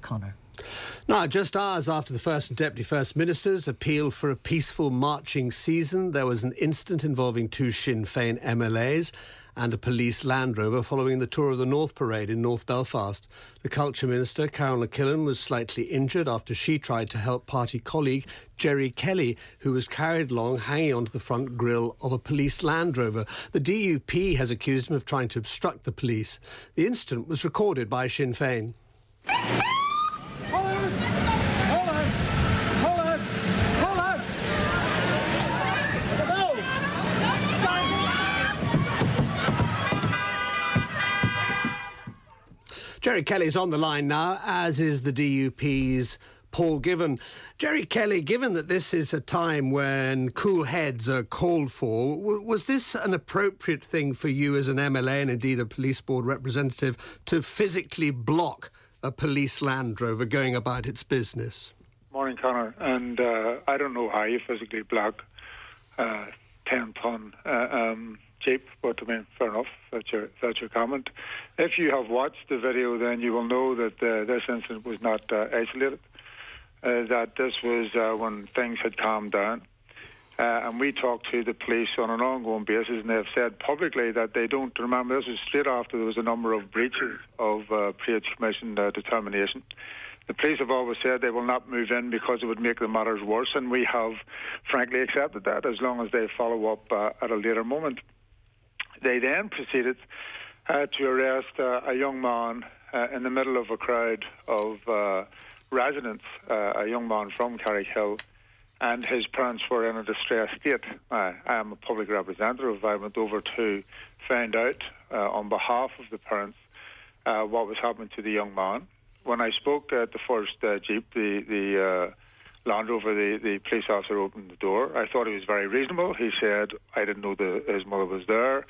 Conor. Now, just hours after the First and Deputy First Ministers appealed for a peaceful marching season, there was an incident involving two Sinn Féin MLAs and a police Land Rover following the Tour of the North parade in North Belfast. The Culture Minister, Carol McKillen, was slightly injured after she tried to help party colleague Gerry Kerry, who was carried along hanging onto the front grille of a police Land Rover. The DUP has accused him of trying to obstruct the police. The incident was recorded by Sinn Féin. Gerry Kelly's on the line now, as is the DUP's Paul Givan. Gerry Kerry, given that this is a time when cool heads are called for, was this an appropriate thing for you as an MLA and indeed a police board representative to physically block a police Land Rover going about its business? Morning, Conor. And I don't know how you physically block a 10-ton Jeep, but I mean, fair enough, that's your comment. If you have watched the video, then you will know that this incident was not isolated, that this was when things had calmed down. And we talked to the police on an ongoing basis, and they've said publicly that they don't remember. This was straight after there was a number of breaches of pre-age commission determination. The police have always said they will not move in because it would make the matters worse, and we have frankly accepted that as long as they follow up at a later moment. They then proceeded to arrest a young man in the middle of a crowd of residents, a young man from Carrickhill, and his parents were in a distressed state. I am a public representative. I went over to find out on behalf of the parents what was happening to the young man. When I spoke at the first Jeep, the Land Rover, the police officer opened the door. I thought he was very reasonable. He said, I didn't know his mother was there.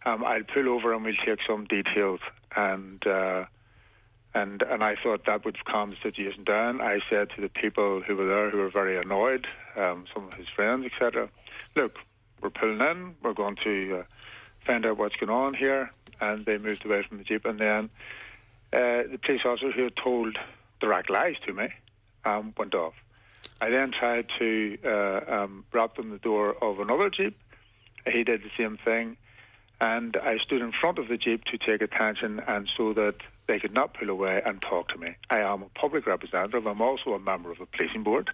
I'll pull over and we'll take some details. And I thought that would calm the situation down. I said to the people who were there, who were very annoyed, some of his friends, etc., look, we're pulling in. We're going to find out what's going on here. And they moved away from the Jeep. And then the police officer who had told direct lies to me went off. I then tried to rap on the door of another Jeep. He did the same thing. And I stood in front of the Jeep to take attention and so that they could not pull away and talk to me. I am a public representative. I'm also a member of a policing board.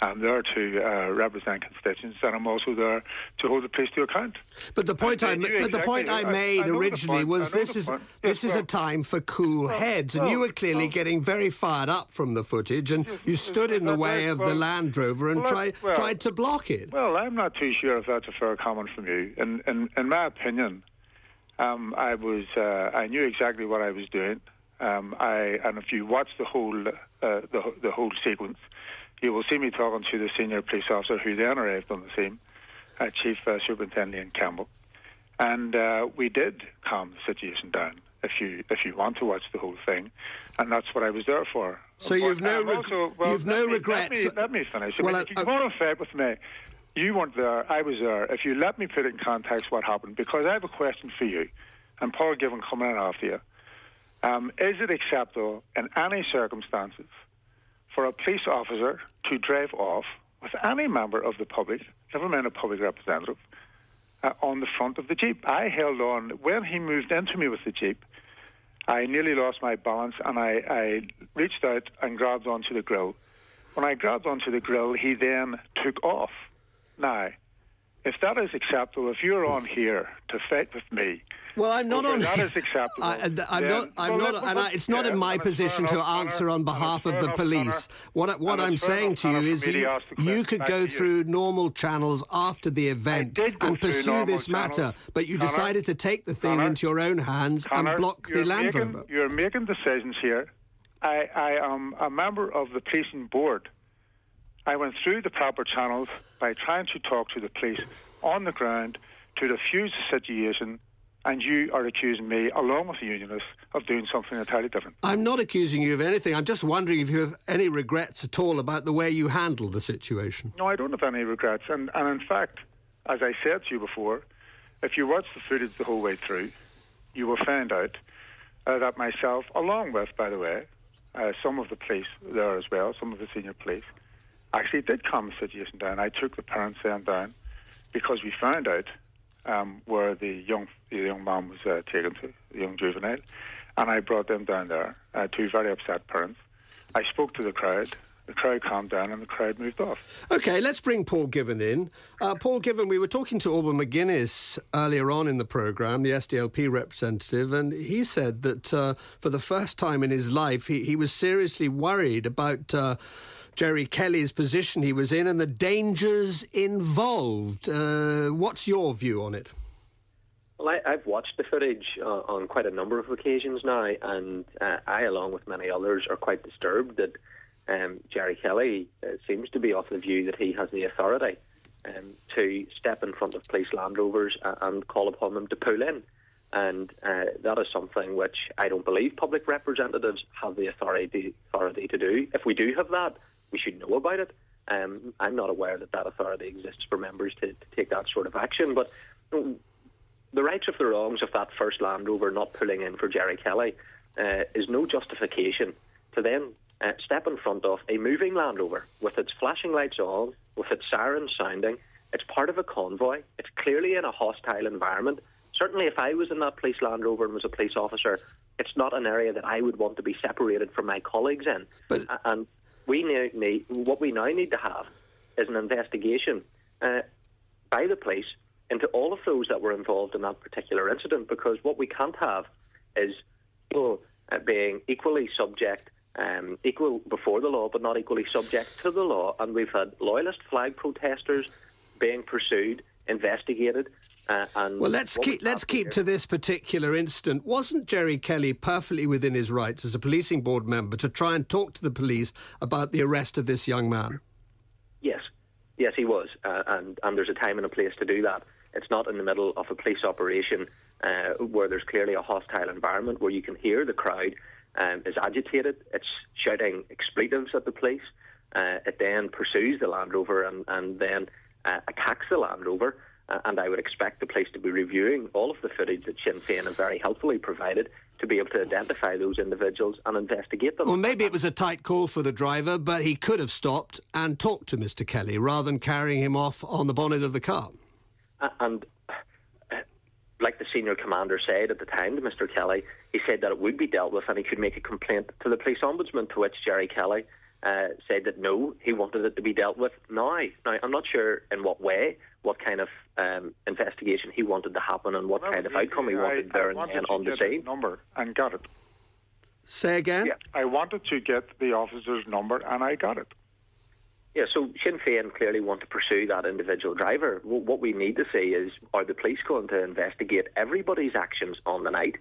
I'm there to represent constituents, and I'm also there to hold the police to account. But the point I made originally was this is a time for cool heads, and you were clearly getting very fired up from the footage, and you stood in the way of the Land Rover and tried to block it. Well, I'm not too sure if that's a fair comment from you. In my opinion, I knew exactly what I was doing. And if you watch the whole sequence, you will see me talking to the senior police officer who then arrived on the scene, Chief Superintendent Campbell, and we did calm the situation down. If you want to watch the whole thing, and that's what I was there for. So you've no regrets. Let me finish. Well, if you go on a fight with me, you weren't there. I was there. If you let me put it in context, what happened? Because I have a question for you, and Paul Givan coming in after you. Is it acceptable in any circumstances for a police officer to drive off with any member of the public, never mind a public representative, on the front of the Jeep? I held on. When he moved into me with the Jeep, I nearly lost my balance, and I reached out and grabbed onto the grille. When I grabbed onto the grille, he then took off. Now, if that is acceptable, if you're on here to fight with me, well, I'm not on. That is acceptable. It's not in my position to answer on behalf of the police. What I'm saying to you is you could go through normal channels after the event and pursue this matter, but you decided to take the thing into your own hands and block the Land Rover. You're making decisions here. I am a member of the policing board. I went through the proper channels by trying to talk to the police on the ground to defuse the situation. And you are accusing me, along with the unionists, of doing something entirely different. I'm not accusing you of anything. I'm just wondering if you have any regrets at all about the way you handled the situation. No, I don't have any regrets. And in fact, as I said to you before, if you watch the footage the whole way through, you will find out that myself, along with, by the way, some of the police there as well, some of the senior police, actually did calm the situation down. I took the parents then down because we found out where the young man was taken to, the young juvenile, and I brought them down there, two very upset parents. I spoke to the crowd. The crowd calmed down and the crowd moved off. OK, let's bring Paul Givan in. Paul Givan, we were talking to Alban McGuinness earlier on in the programme, the SDLP representative, and he said that for the first time in his life he was seriously worried about Gerry Kerry's position he was in and the dangers involved. What's your view on it? Well, I've watched the footage on quite a number of occasions now, and I, along with many others, are quite disturbed that Gerry Kerry seems to be of the view that he has the authority to step in front of police Land Rovers and call upon them to pull in. And that is something which I don't believe public representatives have the authority to do. If we do have that, we should know about it. I'm not aware that authority exists for members to take that sort of action. But the rights of the wrongs of that first Land Rover not pulling in for Gerry Kerry is no justification to then step in front of a moving Land Rover with its flashing lights on, with its sirens sounding. It's part of a convoy. It's clearly in a hostile environment. Certainly if I was in that police Land Rover and was a police officer, it's not an area that I would want to be separated from my colleagues in. And what we now need to have is an investigation by the police into all of those that were involved in that particular incident, because what we can't have is people being equally subject, equal before the law, but not equally subject to the law. And we've had loyalist flag protesters being pursued, investigated. Well, let's keep to this particular incident. Wasn't Gerry Kerry perfectly within his rights as a policing board member to try and talk to the police about the arrest of this young man? Yes, he was, and there's a time and a place to do that. It's not in the middle of a police operation where there's clearly a hostile environment, where you can hear the crowd is agitated. It's shouting expletives at the police. It then pursues the Land Rover and then attacks the Land Rover. And I would expect the police to be reviewing all of the footage that Sinn Féin have very helpfully provided to be able to identify those individuals and investigate them. Well, maybe it was a tight call for the driver, but he could have stopped and talked to Mr. Kerry rather than carrying him off on the bonnet of the car. And like the senior commander said at the time to Mr. Kerry, he said that it would be dealt with and he could make a complaint to the police ombudsman, to which Gerry Kerry said that no, he wanted it to be dealt with now. Now, I'm not sure in what way, what kind of investigation he wanted to happen and what kind of outcome he wanted there and then on the scene. Number and got it. Say again? Yeah, I wanted to get the officer's number and I got it. Yeah, so Sinn Féin clearly want to pursue that individual driver. What we need to see is, are the police going to investigate everybody's actions on the night?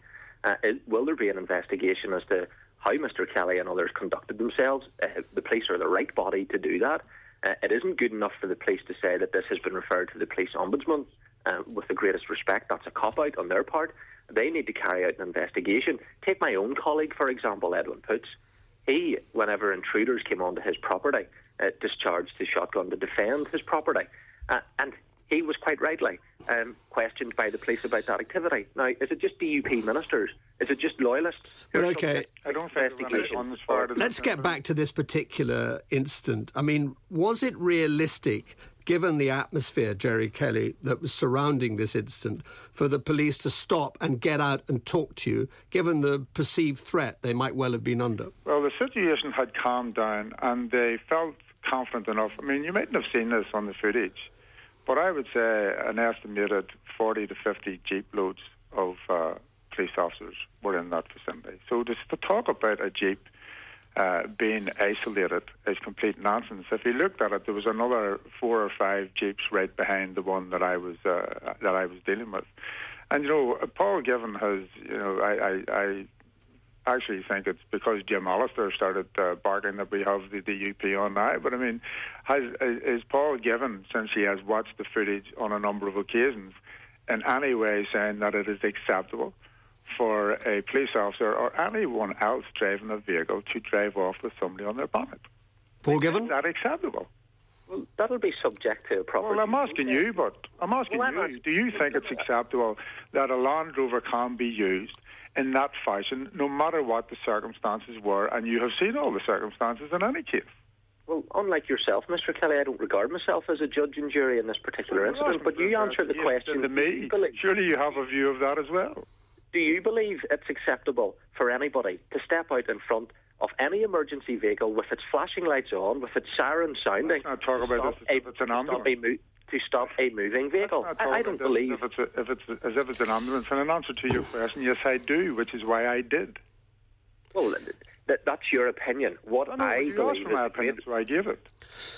Will there be an investigation as to how Mr. Kerry and others conducted themselves? The police are the right body to do that. It isn't good enough for the police to say that this has been referred to the police ombudsman. With the greatest respect, that's a cop-out on their part. They need to carry out an investigation. Take my own colleague, for example, Edwin Poots. He, whenever intruders came onto his property, discharged his shotgun to defend his property. And he was quite rightly questioned by the police about that activity. Now, is it just DUP ministers? Is it just loyalists? Well, OK. I don't think let's get back to this particular incident. I mean, was it realistic, given the atmosphere, Gerry Kerry, that was surrounding this incident, for the police to stop and get out and talk to you, given the perceived threat they might well have been under? Well, the situation had calmed down and they felt confident enough. I mean, you mightn't have seen this on the footage, but I would say an estimated 40 to 50 jeep loads of police officers were in that vicinity. So to talk about a jeep being isolated is complete nonsense. If you looked at it, there was another 4 or 5 jeeps right behind the one that I was dealing with. And Paul Givan has, I actually think it's because Jim Allister started barking that we have the DUP on now. But I mean, is Paul Givan, since he has watched the footage on a number of occasions, in any way saying that it is acceptable for a police officer or anyone else driving a vehicle to drive off with somebody on their bonnet? Paul Givan? Is that acceptable? Well, that'll be subject to a proper... Well, I'm asking you. Do you think it's acceptable that a Land Rover can be used in that fashion, no matter what the circumstances were, and you have seen all the circumstances in any case? Well, unlike yourself, Mr. Kelly, I don't regard myself as a judge and jury in this particular incident, but you answer the question. To me. Surely you have a view of that as well. Do you believe it's acceptable for anybody to step out in front of any emergency vehicle with its flashing lights on, with its siren sounding, to stop a moving vehicle? I don't believe... As if it's an ambulance. And in answer to your question, yes, I do, which is why I did. Well, that's your opinion. What I believe for my opinion, so I gave it.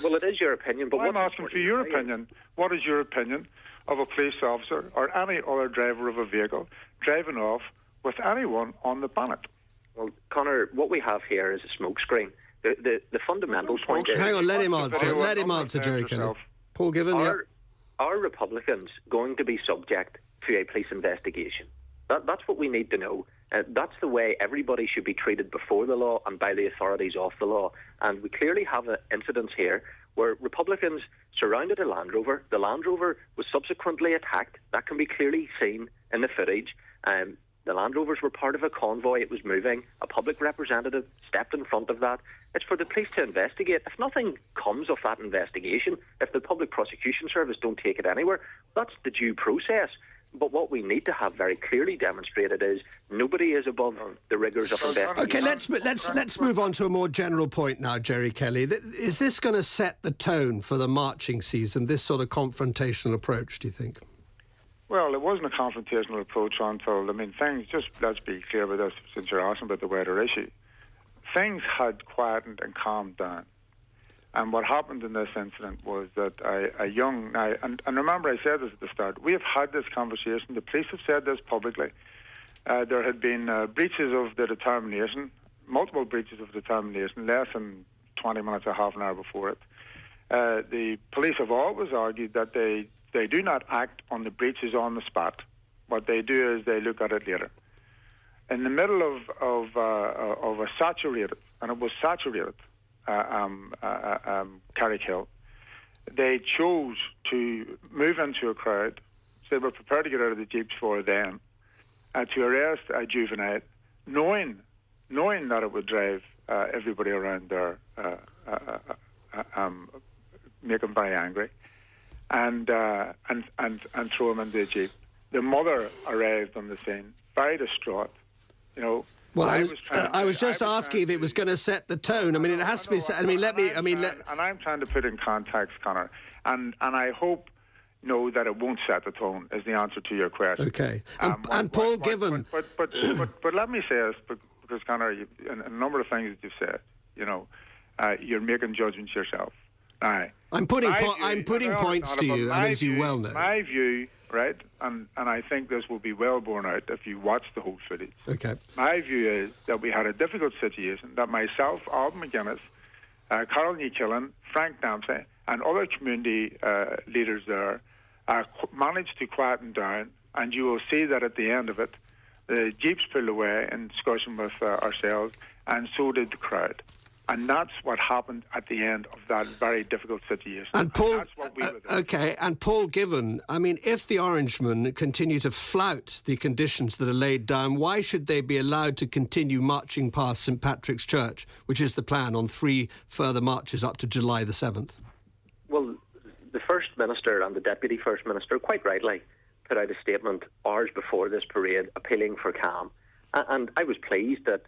Well, it is your opinion, but I'm asking for your opinion. What is your opinion of a police officer or any other driver of a vehicle driving off with anyone on the bonnet? Well, Conor, what we have here is a smokescreen. The fundamental point is... Hang on, let him answer, Gerry Kerry. Paul Givan, Are Republicans going to be subject to a police investigation? That's what we need to know. That's the way everybody should be treated before the law and by the authorities of the law. And we clearly have incidents here where Republicans surrounded a Land Rover. The Land Rover was subsequently attacked. That can be clearly seen in the footage. The Land Rovers were part of a convoy. It was moving. A public representative stepped in front of that. It's for the police to investigate. If nothing comes of that investigation, if the Public Prosecution Service don't take it anywhere, that's the due process. But what we need to have very clearly demonstrated is nobody is above the rigours of investigation. Okay, let's move on to a more general point now, Gerry Kerry. Is this going to set the tone for the marching season, this sort of confrontational approach, do you think? Well, it wasn't a confrontational approach until, things, let's be clear about this since you're asking about the wider issue. Things had quietened and calmed down. And what happened in this incident was that and remember I said this at the start, we have had this conversation, the police have said this publicly. There had been breaches of the determination, multiple breaches of determination, less than 20 minutes or half an hour before it. The police have always argued that they do not act on the breaches on the spot. What they do is they look at it later. In the middle of a saturated, and it was saturated, Carrickhill, they chose to move into a crowd. So they were prepared to get out of the jeeps for them, to arrest a juvenile, knowing that it would drive everybody around there, make them very angry, and throw him into the jeep. The mother arrived on the scene, very distraught, Well, I was just asking if it was going to set the tone. It has to be set. And I'm trying to put in context, Conor, and I hope that it won't set the tone. Is the answer to your question? Okay. And Paul Givan. But let me say this because Conor, a number of things that you've said, you're making judgments yourself. I'm putting points to you, and as you well know, my view. Right, and I think this will be well borne out if you watch the whole footage. Okay. My view is that we had a difficult situation, that myself, Alban McGuinness, Carol New-Killen, Frank Dempsey, and other community leaders there managed to quieten down, and you will see that at the end of it, the jeeps pulled away in discussion with ourselves, and so did the crowd. And that's what happened at the end of that very difficult situation. And Paul, that's what we were doing. Okay, and Paul Givan, if the Orangemen continue to flout the conditions that are laid down, why should they be allowed to continue marching past St Patrick's Church, which is the plan, on 3 further marches up to July the 7th? Well, the First Minister and the Deputy First Minister quite rightly put out a statement hours before this parade appealing for calm. And I was pleased that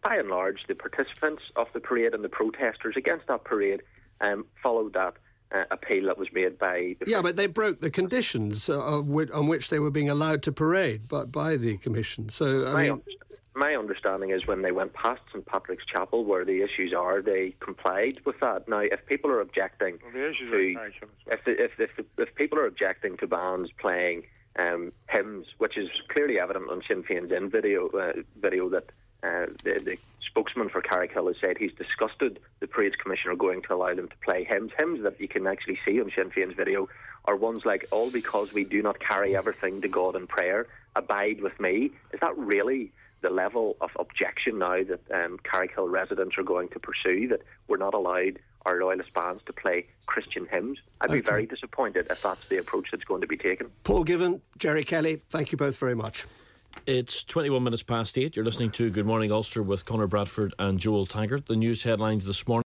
by and large, the participants of the parade and the protesters against that parade followed that appeal that was made by... but they broke the conditions on which they were being allowed to parade by the Commission. So, my understanding is when they went past St Patrick's Chapel, where the issues are, they complied with that. Now, if people are objecting if people are objecting to bands playing hymns, which is clearly evident on Sinn Féin's video that the spokesman for Carrickhill has said he's disgusted the Parades Commission are going to allow them to play hymns that you can actually see on Sinn Féin's video are ones like, all because we do not carry everything to God in prayer, abide with me. Is that really the level of objection now that Carrickhill residents are going to pursue, that we're not allowed our loyalist bands to play Christian hymns. I'd be very disappointed if that's the approach that's going to be taken. Paul Givan, Gerry Kerry, thank you both very much. It's 21 minutes past 8. You're listening to Good Morning Ulster with Conor Bradford and Joel Taggart. The news headlines this morning.